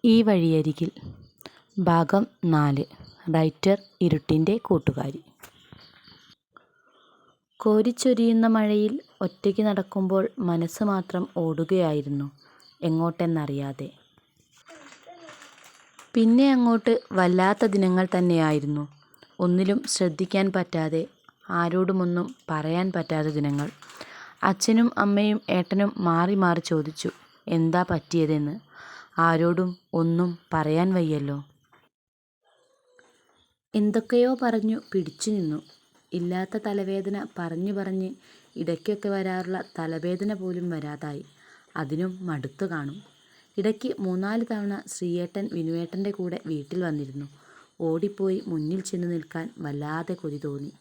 ഈ വഴിയരികിൽ ഭാഗം 4. റൈറ്റർ ഇരുട്ടിൻ്റെ കൂട്ടുകാരി. കോരിച്ചൊരിയുന്ന മഴയിൽ ഒറ്റയ്ക്ക് നടക്കുമ്പോൾ മനസ്സ് മാത്രം ഓടുകയായിരുന്നു, എങ്ങോട്ടെന്നറിയാതെ. പിന്നെ അങ്ങോട്ട് വല്ലാത്ത ദിനങ്ങൾ തന്നെയായിരുന്നു. ഒന്നിലും ശ്രദ്ധിക്കാൻ പറ്റാതെ, ആരോടുമൊന്നും പറയാൻ പറ്റാത്ത ദിനങ്ങൾ. അച്ഛനും അമ്മയും ഏട്ടനും മാറി മാറി ചോദിച്ചു എന്താ പറ്റിയതെന്ന്. ആരോടും ഒന്നും പറയാൻ വയ്യല്ലോ. എന്തൊക്കെയോ പറഞ്ഞു പിടിച്ചു നിന്നു. ഇല്ലാത്ത തലവേദന പറഞ്ഞു പറഞ്ഞ് ഇടയ്ക്കൊക്കെ വരാറുള്ള തലവേദന പോലും വരാതായി. അതിനും മടുത്തു കാണും. ഇടയ്ക്ക് 3-4 തവണ ശ്രീയേട്ടൻ വിനുവേട്ടൻ്റെ കൂടെ വീട്ടിൽ വന്നിരുന്നു. ഓടിപ്പോയി മുന്നിൽ ചെന്ന് നിൽക്കാൻ വല്ലാതെ കൊതി തോന്നി.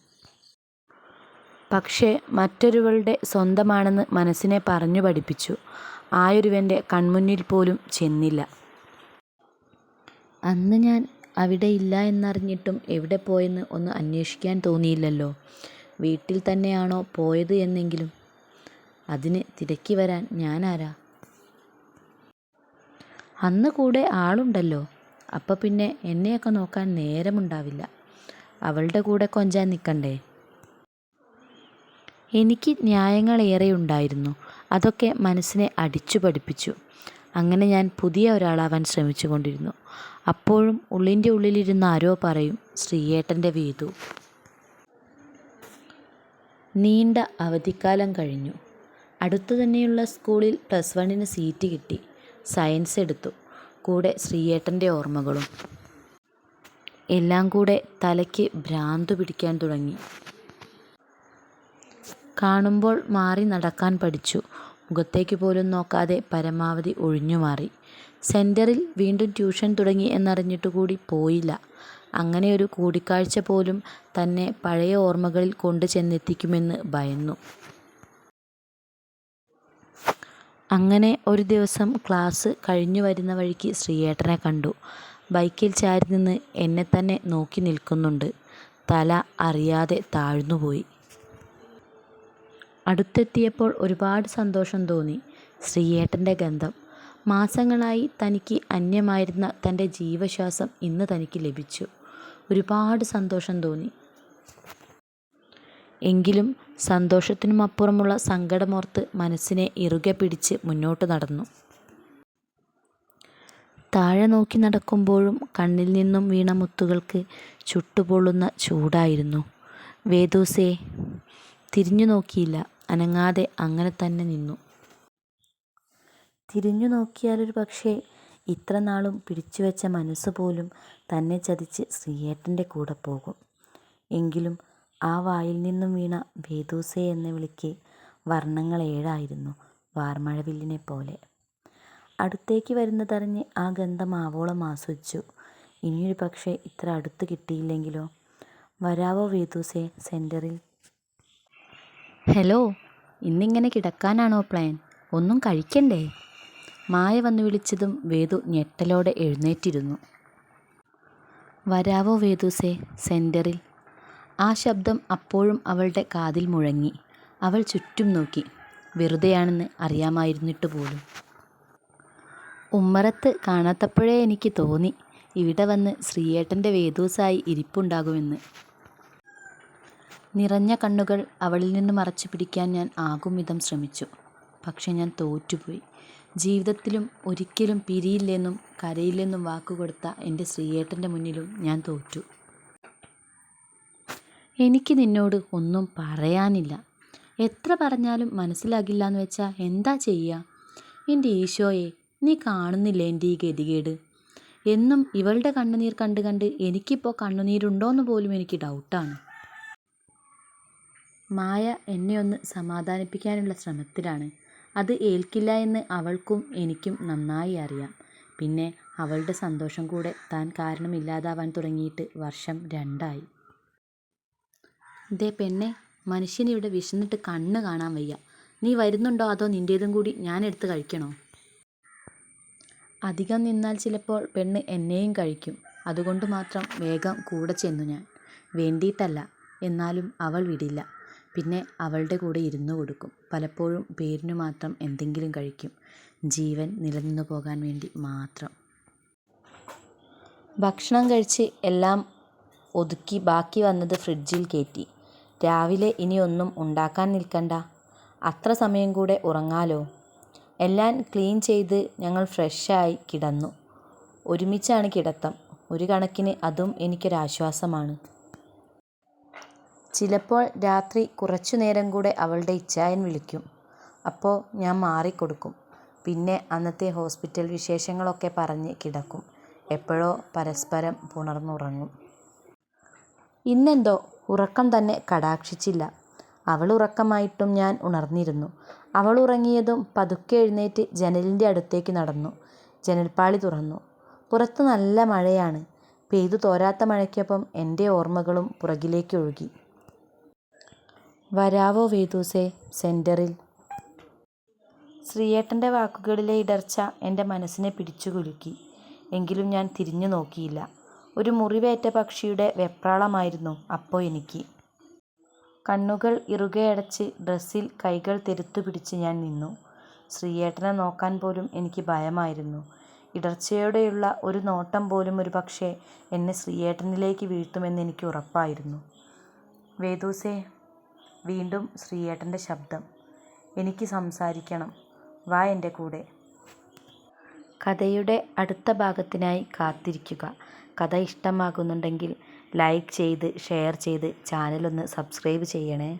പക്ഷേ മറ്റൊരുവളുടെ സ്വന്തമാണെന്ന് മനസ്സിനെ പറഞ്ഞു പഠിപ്പിച്ചു. ആയൊരുവൻ്റെ കൺമുന്നിൽ പോലും ചെന്നില്ല. അന്ന് ഞാൻ അവിടെ ഇല്ല എന്നറിഞ്ഞിട്ടും എവിടെ പോയെന്ന് ഒന്ന് അന്വേഷിക്കാൻ തോന്നിയില്ലല്ലോ. വീട്ടിൽ തന്നെയാണോ പോയത് എന്നെങ്കിലും. അതിന് തിരക്കി വരാൻ ഞാനാരാ? അന്ന് കൂടെ ആളുണ്ടല്ലോ. അപ്പം പിന്നെ എന്നെയൊക്കെ നോക്കാൻ നേരമുണ്ടാവില്ല. അവളുടെ കൂടെ കൊഞ്ചാൻ നിൽക്കണ്ടേ? എനിക്ക് ന്യായങ്ങളേറെ ഉണ്ടായിരുന്നു. അതൊക്കെ മനസ്സിനെ അടിച്ചു പഠിപ്പിച്ചു. അങ്ങനെ ഞാൻ പുതിയ ഒരാളാവാൻ ശ്രമിച്ചു കൊണ്ടിരുന്നു. അപ്പോഴും ഉള്ളിൻ്റെ ഉള്ളിലിരുന്ന് ആരോ പറയും, ശ്രീയേട്ടൻ്റെ വീതു. നീണ്ട അവധിക്കാലം കഴിഞ്ഞു. അടുത്തു തന്നെയുള്ള സ്കൂളിൽ +1 സീറ്റ് കിട്ടി. സയൻസ് എടുത്തു. കൂടെ ശ്രീയേട്ടൻ്റെ ഓർമ്മകളും. എല്ലാം കൂടെ തലയ്ക്ക് ഭ്രാന്തു പിടിക്കാൻ തുടങ്ങി. കാണുമ്പോൾ മാറി നടക്കാൻ പഠിച്ചു. മുഖത്തേക്ക് പോലും നോക്കാതെ പരമാവധി ഒഴിഞ്ഞു മാറി. സെൻറ്ററിൽ വീണ്ടും ട്യൂഷൻ തുടങ്ങി എന്നറിഞ്ഞിട്ട് കൂടി പോയില്ല. അങ്ങനെ ഒരു കൂടിക്കാഴ്ച പോലും തന്നെ പഴയ ഓർമ്മകളിൽ കൊണ്ട് ചെന്നെത്തിക്കുമെന്ന് ഭയന്നു. അങ്ങനെ ഒരു ദിവസം ക്ലാസ് കഴിഞ്ഞു വരുന്ന വഴിക്ക് ശ്രീയേട്ടനെ കണ്ടു. ബൈക്കിൽ ചാരി നിന്ന് എന്നെ തന്നെ നോക്കി നിൽക്കുന്നുണ്ട്. തല അറിയാതെ താഴ്ന്നുപോയി. അടുത്തെത്തിയപ്പോൾ ഒരുപാട് സന്തോഷം തോന്നി. ശ്രീയേട്ടൻ്റെ ഗന്ധം. മാസങ്ങളായി തനിക്ക് അന്യമായിരുന്ന തൻ്റെ ജീവശ്വാസം ഇന്ന് തനിക്ക് ലഭിച്ചു. ഒരുപാട് സന്തോഷം തോന്നി. എങ്കിലും സന്തോഷത്തിനുമപ്പുറമുള്ള സങ്കടമോർത്ത് മനസ്സിനെ ഇറുകെ പിടിച്ച് മുന്നോട്ട് നടന്നു. താഴെ നോക്കി നടക്കുമ്പോഴും കണ്ണിൽ നിന്നും വീണ മുത്തുകൾക്ക് ചുട്ടുപൊള്ളുന്ന ചൂടായിരുന്നു. വേദൂസേ. തിരിഞ്ഞു നോക്കിയില്ല. അനങ്ങാതെ അങ്ങനെ തന്നെ നിന്നു. തിരിഞ്ഞു നോക്കിയാലൊരു പക്ഷേ ഇത്ര നാളും പിടിച്ചുവെച്ച മനസ്സ് പോലും തന്നെ ചതിച്ച് ശ്രീയേട്ടൻ്റെ കൂടെ പോകും. എങ്കിലും ആ വായിൽ നിന്നും വീണ വേദൂസേ എന്ന വിളിക്ക് വർണ്ണങ്ങൾ 7 വാർമഴവില്ലിനെ പോലെ. അടുത്തേക്ക് വരുന്നതറിഞ്ഞ് ആ ഗന്ധം ആവോളം ആസ്വദിച്ചു. ഇനിയൊരു പക്ഷേ ഇത്ര അടുത്ത് കിട്ടിയില്ലെങ്കിലോ? വരാവോ വേദൂസേ സെൻറ്ററിൽ? ഹലോ, ഇന്നിങ്ങനെ കിടക്കാനാണോ പ്ലാൻ? ഒന്നും കഴിക്കണ്ടേ? മായ വന്നു വിളിച്ചതും വേദു ഞെട്ടലോടെ എഴുന്നേറ്റിരുന്നു. വരാവോ വേദൂസേ സെൻറ്ററിൽ? ആ ശബ്ദം അപ്പോഴും അവളുടെ കാതിൽ മുഴങ്ങി. അവൾ ചുറ്റും നോക്കി. വെറുതെയാണെന്ന് അറിയാമായിരുന്നിട്ട് പോലും. ഉമ്മറത്ത് കാണാത്തപ്പോഴേ എനിക്ക് തോന്നി ഇവിടെ വന്ന് ശ്രീയേട്ടൻ്റെ വേദൂസായി ഇരിപ്പുണ്ടാകുമെന്ന്. നിറഞ്ഞ കണ്ണുകൾ അവളിൽ നിന്ന് മറച്ചു പിടിക്കാൻ ഞാൻ ആകും വിധം ശ്രമിച്ചു. പക്ഷെ ഞാൻ തോറ്റുപോയി. ജീവിതത്തിലും ഒരിക്കലും പിരിയില്ലെന്നും കരയില്ലെന്നും വാക്കുകൊടുത്ത എൻ്റെ ശ്രീയേട്ടൻ്റെ മുന്നിലും ഞാൻ തോറ്റു. എനിക്ക് നിന്നോട് ഒന്നും പറയാനില്ല. എത്ര പറഞ്ഞാലും മനസ്സിലാകില്ലാന്ന് വെച്ചാൽ എന്താ ചെയ്യുക? എൻ്റെ ഈശോയെ, നീ കാണുന്നില്ലേ എൻ്റെ ഈ ഗതികേട്? എന്നും ഇവളുടെ കണ്ണുനീർ കണ്ട് കണ്ട് എനിക്കിപ്പോൾ കണ്ണുനീരുണ്ടോയെന്ന് പോലും എനിക്ക് ഡൗട്ടാണ്. മായ എന്നെ ഒന്ന് സമാധാനിപ്പിക്കാനുള്ള ശ്രമത്തിലാണ്. അത് ഏൽക്കില്ല എന്ന് അവൾക്കും എനിക്കും നന്നായി അറിയാം. പിന്നെ അവളുടെ സന്തോഷം കൂടെ താൻ കാരണം ഇല്ലാതാവാൻ തുടങ്ങിയിട്ട് വർഷം 2 ദേ പെണ്ണെ, മനുഷ്യനിവിടെ വിശന്നിട്ട് കണ്ണ് കാണാൻ വയ്യ. നീ വരുന്നുണ്ടോ അതോ നിൻ്റേതും കൂടി ഞാൻ എടുത്ത് കഴിക്കണോ? അധികം നിന്നാൽ ചിലപ്പോൾ പെണ്ണ് എന്നെയും കഴിക്കും. അതുകൊണ്ട് മാത്രം വേഗം കൂടെ ചെന്നു ഞാൻ. വേണ്ടിയിട്ടല്ല, എന്നാലും അവൾ വിടില്ല. പിന്നെ അവളുടെ കൂടെ ഇരുന്നു കൊടുക്കും. പലപ്പോഴും പേരിനു മാത്രം എന്തെങ്കിലും കഴിക്കും. ജീവൻ നിലനിന്നു പോകാൻ വേണ്ടി മാത്രം. ഭക്ഷണം കഴിച്ച് എല്ലാം ഒതുക്കി ബാക്കി വന്നത് ഫ്രിഡ്ജിൽ കയറ്റി. രാവിലെ ഇനി ഒന്നും ഉണ്ടാക്കാൻ നിൽക്കണ്ട, അത്ര സമയം കൂടെ ഉറങ്ങാലോ. എല്ലാം ക്ലീൻ ചെയ്ത് ഞങ്ങൾ ഫ്രഷായി കിടന്നു. ഒരുമിച്ചാണ് കിടത്തം. ഒരു കണക്കിന് അതും എനിക്കൊരാശ്വാസമാണ്. ചിലപ്പോൾ രാത്രി കുറച്ചു നേരം കൂടെ അവളുടെ ഇച്ചായൻ വിളിക്കും. അപ്പോൾ ഞാൻ മാറിക്കൊടുക്കും. പിന്നെ അന്നത്തെ ഹോസ്പിറ്റൽ വിശേഷങ്ങളൊക്കെ പറഞ്ഞ് കിടക്കും. എപ്പോഴോ പരസ്പരം പുണർന്നുറങ്ങും. ഇന്നെന്തോ ഉറക്കം തന്നെ കടാക്ഷിച്ചില്ല. അവൾ ഉറക്കമായിട്ടും ഞാൻ ഉണർന്നിരുന്നു. അവൾ ഉറങ്ങിയതും പതുക്കെ എഴുന്നേറ്റ് ജനലിൻ്റെ അടുത്തേക്ക് നടന്നു. ജനൽപ്പാളി തുറന്നു. പുറത്ത് നല്ല മഴയാണ്. പെയ്തു തോരാത്ത മഴയ്ക്കൊപ്പം എൻ്റെ ഓർമ്മകളും പുറകിലേക്ക് ഒഴുകി. വരാവോ വേദൂസേ, സെൻ്ററിൽ. ശ്രീയേട്ടൻ്റെ വാക്കുകളിലെ ഇടർച്ച എൻ്റെ മനസ്സിനെ പിടിച്ചു കുലുക്കി. എങ്കിലും ഞാൻ തിരിഞ്ഞു നോക്കിയില്ല. ഒരു മുറിവേറ്റ പക്ഷിയുടെ വെപ്രാളമായിരുന്നു അപ്പോൾ എനിക്ക്. കണ്ണുകൾ ഇറുകെ അടച്ച് ഡ്രസ്സിൽ കൈകൾ തെരുത്തു പിടിച്ച് ഞാൻ നിന്നു. ശ്രീയേട്ടനെ നോക്കാൻ പോലും എനിക്ക് ഭയമായിരുന്നു. ഇടർച്ചയോടെയുള്ള ഒരു നോട്ടം പോലും ഒരുപക്ഷേ എന്നെ ശ്രീയേട്ടനിലേക്ക് വീഴ്ത്തുമെന്ന് എനിക്ക് ഉറപ്പായിരുന്നു. വേദൂസേ. വീണ്ടും ശ്രീയേട്ടൻ്റെ ശബ്ദം. എനിക്ക് സംസാരിക്കണം, വാ എൻ്റെ കൂടെ. കഥയുടെ അടുത്ത ഭാഗത്തിനായി കാത്തിരിക്കുക. കഥ ഇഷ്ടമാകുന്നുണ്ടെങ്കിൽ ലൈക്ക് ചെയ്ത് ഷെയർ ചെയ്ത് ചാനലൊന്ന് സബ്സ്ക്രൈബ് ചെയ്യണേ.